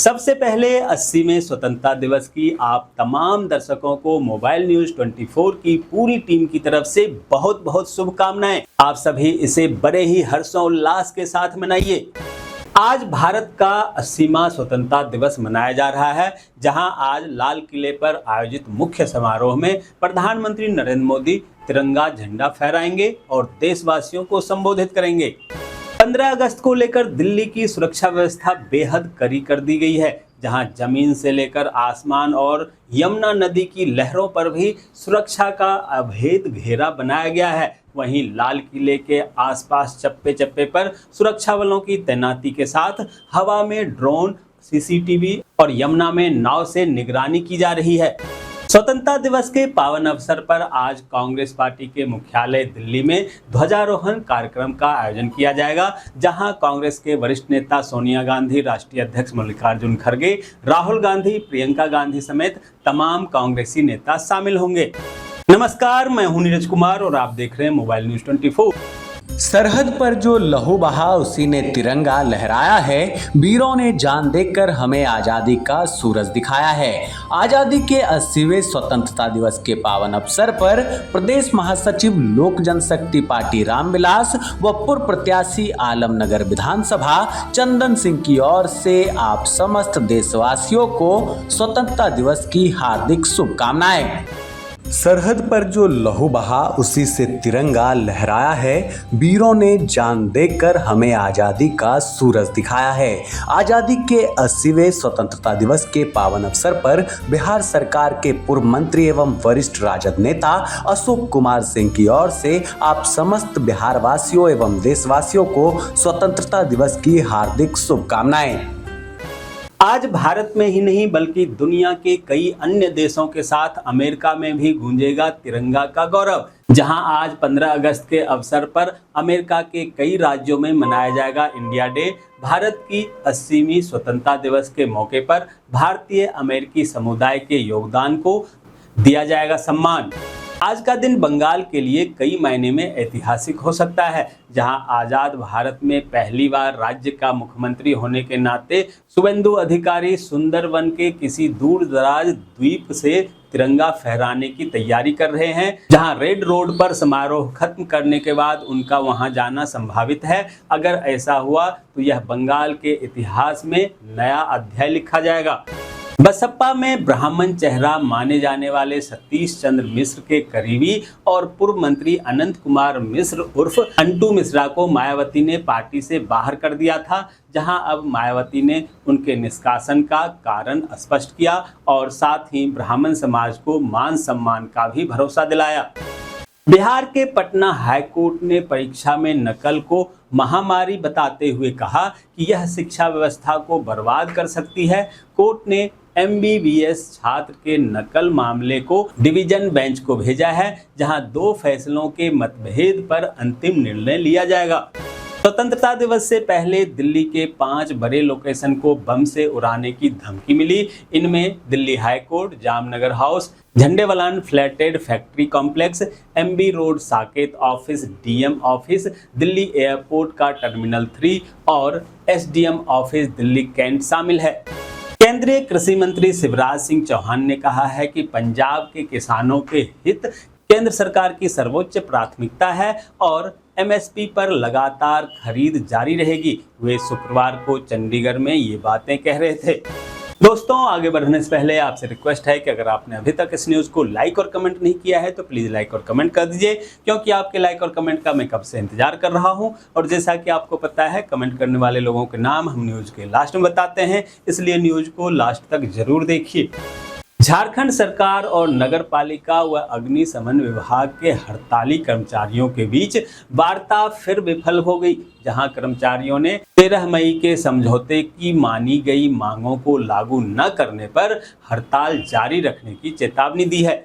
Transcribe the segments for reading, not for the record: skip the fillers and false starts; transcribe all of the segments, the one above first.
सबसे पहले 80वें स्वतंत्रता दिवस की आप तमाम दर्शकों को मोबाइल न्यूज 24 की पूरी टीम की तरफ से बहुत बहुत शुभकामनाएं। आप सभी इसे बड़े ही हर्षोल्लास के साथ मनाइए। आज भारत का 80वां स्वतंत्रता दिवस मनाया जा रहा है, जहां आज लाल किले पर आयोजित मुख्य समारोह में प्रधानमंत्री नरेंद्र मोदी तिरंगा झंडा फहराएंगे और देशवासियों को संबोधित करेंगे। 15 अगस्त को लेकर दिल्ली की सुरक्षा व्यवस्था बेहद कड़ी कर दी गई है, जहां जमीन से लेकर आसमान और यमुना नदी की लहरों पर भी सुरक्षा का अभेद घेरा बनाया गया है। वहीं लाल किले के आसपास चप्पे चप्पे पर सुरक्षा बलों की तैनाती के साथ हवा में ड्रोन, सीसीटीवी और यमुना में नाव से निगरानी की जा रही है। स्वतंत्रता दिवस के पावन अवसर पर आज कांग्रेस पार्टी के मुख्यालय दिल्ली में ध्वजारोहण कार्यक्रम का आयोजन किया जाएगा, जहां कांग्रेस के वरिष्ठ नेता सोनिया गांधी, राष्ट्रीय अध्यक्ष मल्लिकार्जुन खड़गे, राहुल गांधी, प्रियंका गांधी समेत तमाम कांग्रेसी नेता शामिल होंगे। नमस्कार, मैं हूं नीरज कुमार और आप देख रहे हैं मोबाइल न्यूज 24। सरहद पर जो लहू बहा उसी ने तिरंगा लहराया है। वीरों ने जान देकर हमें आजादी का सूरज दिखाया है। आजादी के 80वें स्वतंत्रता दिवस के पावन अवसर पर प्रदेश महासचिव लोक जनशक्ति पार्टी रामविलास व पूर्व प्रत्याशी आलमनगर विधानसभा चंदन सिंह की ओर से आप समस्त देशवासियों को स्वतंत्रता दिवस की हार्दिक शुभकामनाएं। सरहद पर जो लहू बहा उसी से तिरंगा लहराया है। वीरों ने जान देकर हमें आज़ादी का सूरज दिखाया है। आज़ादी के 80वें स्वतंत्रता दिवस के पावन अवसर पर बिहार सरकार के पूर्व मंत्री एवं वरिष्ठ राजद नेता अशोक कुमार सिंह की ओर से आप समस्त बिहार वासियों एवं देशवासियों को स्वतंत्रता दिवस की हार्दिक शुभकामनाएं। आज भारत में ही नहीं बल्कि दुनिया के कई अन्य देशों के साथ अमेरिका में भी गूंजेगा तिरंगा का गौरव, जहां आज 15 अगस्त के अवसर पर अमेरिका के कई राज्यों में मनाया जाएगा इंडिया डे। भारत की 80वीं स्वतंत्रता दिवस के मौके पर भारतीय अमेरिकी समुदाय के योगदान को दिया जाएगा सम्मान। आज का दिन बंगाल के लिए कई मायने में ऐतिहासिक हो सकता है, जहां आजाद भारत में पहली बार राज्य का मुख्यमंत्री होने के नाते शुभेंदु अधिकारी सुंदरवन के किसी दूर दराज द्वीप से तिरंगा फहराने की तैयारी कर रहे हैं, जहां रेड रोड पर समारोह खत्म करने के बाद उनका वहां जाना संभावित है। अगर ऐसा हुआ तो यह बंगाल के इतिहास में नया अध्याय लिखा जाएगा। बसपा में ब्राह्मण चेहरा माने जाने वाले सतीश चंद्र मिश्र के करीबी और पूर्व मंत्री अनंत कुमार मिश्र उर्फ अंटू मिश्रा को मायावती ने पार्टी से बाहर कर दिया था, जहां अब मायावती ने उनके निष्कासन का कारण स्पष्ट किया और साथ ही ब्राह्मण समाज को मान सम्मान का भी भरोसा दिलाया। बिहार के पटना हाईकोर्ट ने परीक्षा में नकल को महामारी बताते हुए कहा कि यह शिक्षा व्यवस्था को बर्बाद कर सकती है। कोर्ट ने MBBS छात्र के नकल मामले को डिवीजन बेंच को भेजा है, जहां 2 फैसलों के मतभेद पर अंतिम निर्णय लिया जाएगा। स्वतंत्रता दिवस से पहले दिल्ली के 5 बड़े लोकेशन को बम से उड़ाने की धमकी मिली। इनमें Delhi high court, Jamnagar house, Jhandewalan flatted factory complex, MB road Saket office, DM office, Delhi airport का टर्मिनल 3 और SDM ऑफिस दिल्ली कैंट शामिल है। केंद्रीय कृषि मंत्री शिवराज सिंह चौहान ने कहा है कि पंजाब के किसानों के हित केंद्र सरकार की सर्वोच्च प्राथमिकता है और MSP पर लगातार खरीद जारी रहेगी। वे शुक्रवार को चंडीगढ़ में ये बातें कह रहे थे। दोस्तों, आगे बढ़ने से पहले आपसे रिक्वेस्ट है कि अगर आपने अभी तक इस न्यूज़ को लाइक और कमेंट नहीं किया है तो प्लीज़ लाइक और कमेंट कर दीजिए, क्योंकि आपके लाइक और कमेंट का मैं कब से इंतजार कर रहा हूं। और जैसा कि आपको पता है, कमेंट करने वाले लोगों के नाम हम न्यूज़ के लास्ट में बताते हैं, इसलिए न्यूज़ को लास्ट तक जरूर देखिए। झारखंड सरकार और नगर पालिका व अग्निशमन विभाग के हड़ताली कर्मचारियों के बीच वार्ता फिर विफल हो गई, जहां कर्मचारियों ने 13 मई के समझौते की मानी गई मांगों को लागू न करने पर हड़ताल जारी रखने की चेतावनी दी है।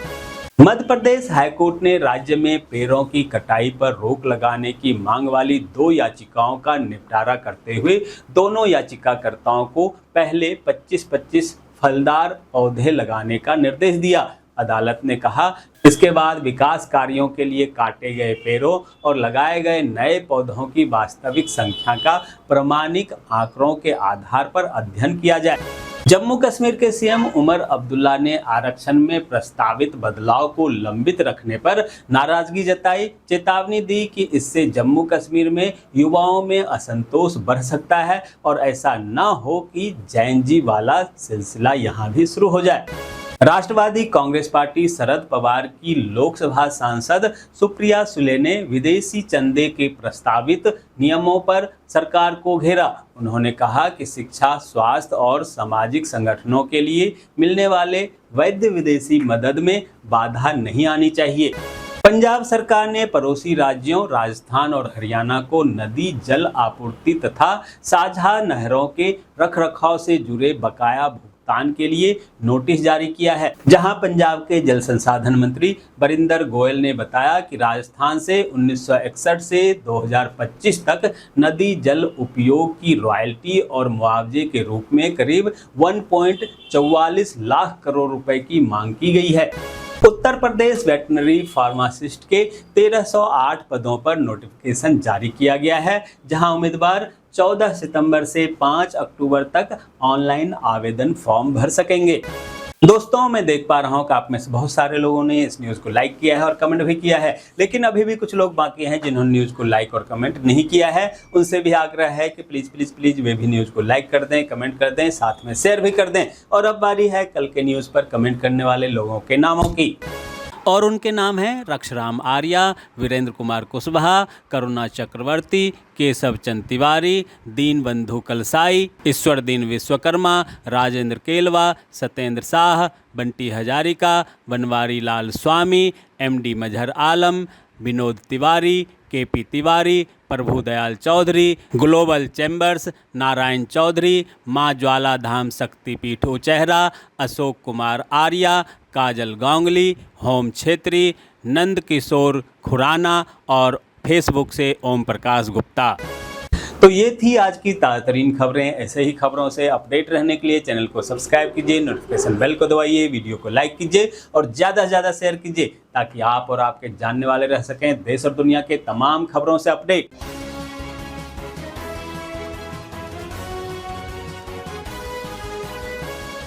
मध्य प्रदेश हाईकोर्ट ने राज्य में पेड़ों की कटाई पर रोक लगाने की मांग वाली 2 याचिकाओं का निपटारा करते हुए दोनों याचिकाकर्ताओं को पहले 25-25 फलदार पौधे लगाने का निर्देश दिया। अदालत ने कहा इसके बाद विकास कार्यों के लिए काटे गए पेड़ों और लगाए गए नए पौधों की वास्तविक संख्या का प्रामाणिक आंकड़ों के आधार पर अध्ययन किया जाए। जम्मू कश्मीर के सीएम उमर अब्दुल्ला ने आरक्षण में प्रस्तावित बदलाव को लंबित रखने पर नाराजगी जताई, चेतावनी दी कि इससे जम्मू कश्मीर में युवाओं में असंतोष बढ़ सकता है और ऐसा न हो कि जैन जी वाला सिलसिला यहां भी शुरू हो जाए। राष्ट्रवादी कांग्रेस पार्टी शरद पवार की लोकसभा सांसद सुप्रिया सुले ने विदेशी चंदे के प्रस्तावित नियमों पर सरकार को घेरा। उन्होंने कहा कि शिक्षा, स्वास्थ्य और सामाजिक संगठनों के लिए मिलने वाले वैध विदेशी मदद में बाधा नहीं आनी चाहिए। पंजाब सरकार ने पड़ोसी राज्यों राजस्थान और हरियाणा को नदी जल आपूर्ति तथा साझा नहरों के रखरखाव से जुड़े बकाया भुगतान के लिए नोटिस जारी किया है, जहां पंजाब के जल संसाधन मंत्री बरिंदर गोयल ने बताया कि राजस्थान से 1961 से 2025 तक नदी जल उपयोग की रॉयल्टी और मुआवजे के रूप में करीब 1.44 लाख करोड़ रुपए की मांग की गई है। उत्तर प्रदेश वेटनरी फार्मासिस्ट के 1308 पदों पर नोटिफिकेशन जारी किया गया है, जहां उम्मीदवार 14 सितंबर से 5 अक्टूबर तक ऑनलाइन आवेदन फॉर्म भर सकेंगे। दोस्तों, मैं देख पा रहा हूं कि आप में से बहुत सारे लोगों ने इस न्यूज़ को लाइक किया है और कमेंट भी किया है, लेकिन अभी भी कुछ लोग बाकी हैं जिन्होंने न्यूज़ को लाइक और कमेंट नहीं किया है। उनसे भी आग्रह है कि प्लीज़ प्लीज़ प्लीज़ वे भी न्यूज़ को लाइक कर दें, कमेंट कर दें, साथ में शेयर भी कर दें। और अब बारी है कल के न्यूज़ पर कमेंट करने वाले लोगों के नामों की, और उनके नाम हैं रक्षराम आर्या, वीरेंद्र कुमार कुशवाहा, करुणा चक्रवर्ती, केशव चंद Tiwari, Deen Bandhu Kalsai, Ishwardeen Vishwakarma, Rajendra Kelwa, Satyendra Shah, Bunty Hazarika, Banwari Lal Swami, MD Mazhar Alam, Vinod Tiwari, KP Tiwari, Prabhudayal Chaudhary, global chambers, Narayan Chaudhary, Maa Jwala Dham Shaktipeeth Uchehara, Ashok Kumar Arya, Kajal Ganguly, Hom Chhetri, Nand Kishore Khurana और फेसबुक से ओम प्रकाश गुप्ता। तो ये थी आज की ताज़ा तरीन खबरें। ऐसे ही खबरों से अपडेट रहने के लिए चैनल को सब्सक्राइब कीजिए, नोटिफिकेशन बेल को दबाइए, वीडियो को लाइक कीजिए और ज़्यादा से ज़्यादा शेयर कीजिए, ताकि आप और आपके जानने वाले रह सकें देश और दुनिया के तमाम खबरों से अपडेट।